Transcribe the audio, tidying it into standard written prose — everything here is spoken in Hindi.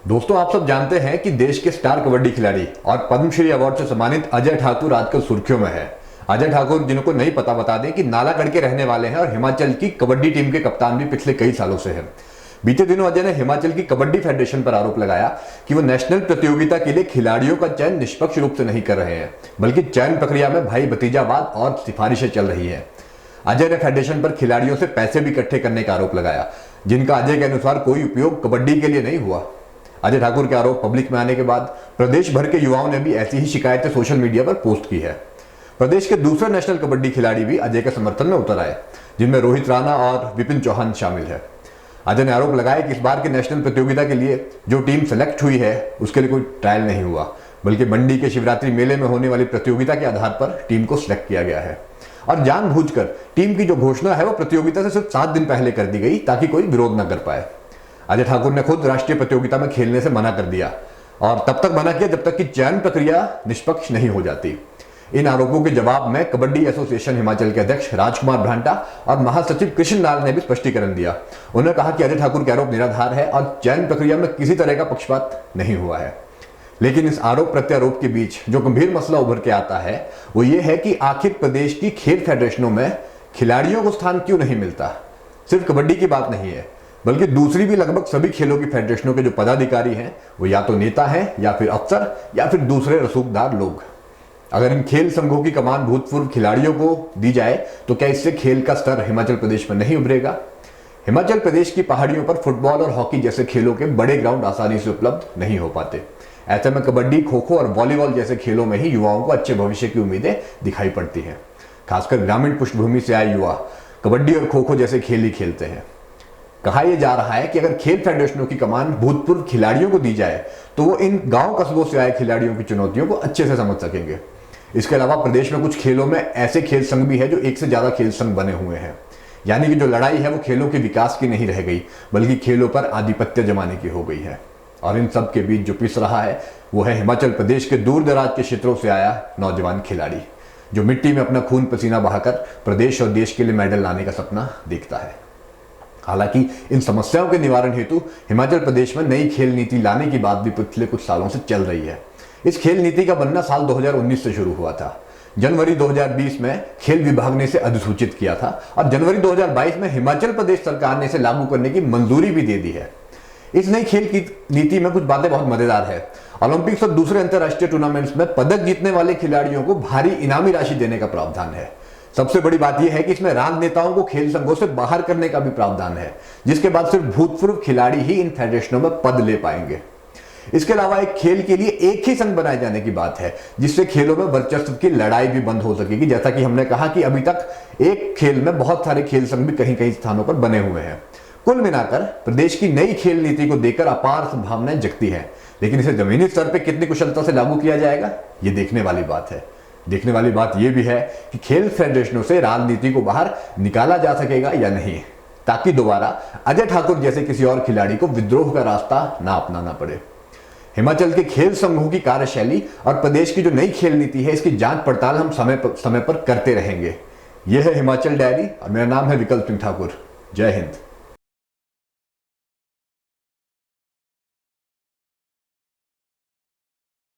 दोस्तों, आप सब जानते हैं कि देश के स्टार कबड्डी खिलाड़ी और पद्मश्री अवार्ड से सम्मानित अजय ठाकुर आजकल सुर्खियों में है। अजय ठाकुर, जिनको नहीं पता बता दें कि नालागढ़ के रहने वाले हैं और हिमाचल की कबड्डी टीम के कप्तान भी पिछले कई सालों से हैं। बीते दिनों अजय ने हिमाचल की कबड्डी फेडरेशन पर आरोप लगाया कि वो नेशनल प्रतियोगिता के लिए खिलाड़ियों का चयन निष्पक्ष रूप से नहीं कर रहे हैं, बल्कि चयन प्रक्रिया में भाई भतीजावाद और सिफारिशें चल रही है। अजय ने फेडरेशन पर खिलाड़ियों से पैसे भी इकट्ठे करने का आरोप लगाया, जिनका अजय के अनुसार कोई उपयोग कबड्डी के लिए नहीं हुआ। अजय ठाकुर के आरोप पब्लिक में आने के बाद प्रदेश भर के युवाओं ने भी ऐसी ही शिकायतें सोशल मीडिया पर पोस्ट की है। प्रदेश के दूसरे नेशनल कबड्डी खिलाड़ी भी अजय के समर्थन में उतर आए, जिनमें रोहित राणा और विपिन चौहान शामिल है। अजय ने आरोप लगाया कि इस बार की नेशनल प्रतियोगिता के लिए जो टीम सेलेक्ट हुई है उसके लिए कोई ट्रायल नहीं हुआ, बल्कि मंडी के शिवरात्रि मेले में होने वाली प्रतियोगिता के आधार पर टीम को सिलेक्ट किया गया है। और जानबूझकर टीम की जो घोषणा है वो प्रतियोगिता से सिर्फ 7 दिन पहले कर दी गई ताकि कोई विरोध न कर पाए। अजय ठाकुर ने खुद राष्ट्रीय प्रतियोगिता में खेलने से मना कर दिया और तब तक मना किया जब तक कि चयन प्रक्रिया निष्पक्ष नहीं हो जाती। इन आरोपों के जवाब में कबड्डी एसोसिएशन हिमाचल के अध्यक्ष राजकुमार ब्रांटा और महासचिव कृष्ण लाल ने भी स्पष्टीकरण दिया। उन्होंने कहा कि अजय ठाकुर के आरोप निराधार है और चयन प्रक्रिया में किसी तरह का पक्षपात नहीं हुआ है। लेकिन इस आरोप प्रत्यारोप के बीच जो गंभीर मसला उभर के आता है वो ये है कि आखिर प्रदेश की खेल फेडरेशनों में खिलाड़ियों को स्थान क्यों नहीं मिलता। सिर्फ कबड्डी की बात नहीं है, बल्कि दूसरी भी लगभग सभी खेलों की फेडरेशनों के जो पदाधिकारी हैं वो या तो नेता हैं या फिर अफसर या फिर दूसरे रसूखदार लोग। अगर इन खेल संघों की कमान भूतपूर्व खिलाड़ियों को दी जाए तो क्या इससे खेल का स्तर हिमाचल प्रदेश में नहीं उभरेगा। हिमाचल प्रदेश की पहाड़ियों पर फुटबॉल और हॉकी जैसे खेलों के बड़े ग्राउंड आसानी से उपलब्ध नहीं हो पाते। ऐसे में कबड्डी, खो खो और वॉलीबॉल जैसे खेलों में ही युवाओं को अच्छे भविष्य की उम्मीदें दिखाई पड़ती हैं। खासकर ग्रामीण पृष्ठभूमि से आए युवा कबड्डी और खो खो जैसे खेल ही खेलते हैं। कहा यह जा रहा है कि अगर खेल फेडरेशनों की कमान भूतपूर्व खिलाड़ियों को दी जाए तो वो इन गांव कस्बों से आए खिलाड़ियों की चुनौतियों को अच्छे से समझ सकेंगे। इसके अलावा प्रदेश में कुछ खेलों में ऐसे खेल संघ भी है जो एक से ज्यादा खेल संघ बने हुए हैं, यानी कि जो लड़ाई है वो खेलों के विकास की नहीं रह गई, बल्कि खेलों पर आधिपत्य जमाने की हो गई है। और इन सब के बीच जो पिस रहा है वो है हिमाचल प्रदेश के दूर दराज के क्षेत्रों से आया नौजवान खिलाड़ी, जो मिट्टी में अपना खून पसीना बहाकर प्रदेश और देश के लिए मेडल लाने का सपना देखता है। हालांकि इन समस्याओं के निवारण हेतु हिमाचल प्रदेश में नई खेल नीति लाने की बात भी पिछले कुछ सालों से चल रही है। इस खेल नीति का बनना साल 2019 से शुरू हुआ था। जनवरी 2020 में खेल विभाग ने इसे अधिसूचित किया था और जनवरी 2022 में हिमाचल प्रदेश सरकार ने इसे लागू करने की मंजूरी भी दे दी है। इस नई खेल की नीति में कुछ बातें बहुत मजेदार है। ओलंपिक्स और दूसरे अंतर्राष्ट्रीय टूर्नामेंट्स में पदक जीतने वाले खिलाड़ियों को भारी इनामी राशि देने का प्रावधान है। सबसे बड़ी बात यह है कि इसमें राजनेताओं को खेल संघों से बाहर करने का भी प्रावधान है, जिसके बाद सिर्फ भूतपूर्व खिलाड़ी ही इन फेडरेशनों में पद ले पाएंगे। इसके अलावा एक खेल के लिए एक ही संघ बनाए जाने की बात है, जिससे खेलों में वर्चस्व की लड़ाई भी बंद हो सकेगी। जैसा कि हमने कहा कि अभी तक एक खेल में बहुत सारे खेल संघ भी कहीं कहीं स्थानों पर बने हुए हैं। कुल मिलाकर प्रदेश की नई खेल नीति को देखकर अपार संभावनाएं जगती हैं, लेकिन इसे जमीनी स्तर पर कितनी कुशलता से लागू किया जाएगा ये देखने वाली बात है। देखने वाली बात यह भी है कि खेल फेडरेशनों से राजनीति को बाहर निकाला जा सकेगा या नहीं, ताकि दोबारा अजय ठाकुर जैसे किसी और खिलाड़ी को विद्रोह का रास्ता ना अपनाना पड़े। हिमाचल के खेल संघों की कार्यशैली और प्रदेश की जो नई खेल नीति है इसकी जांच पड़ताल हम समय पर करते रहेंगे। यह है हिमाचल डायरी और मेरा नाम है विकल्प सिंह ठाकुर। जय हिंद।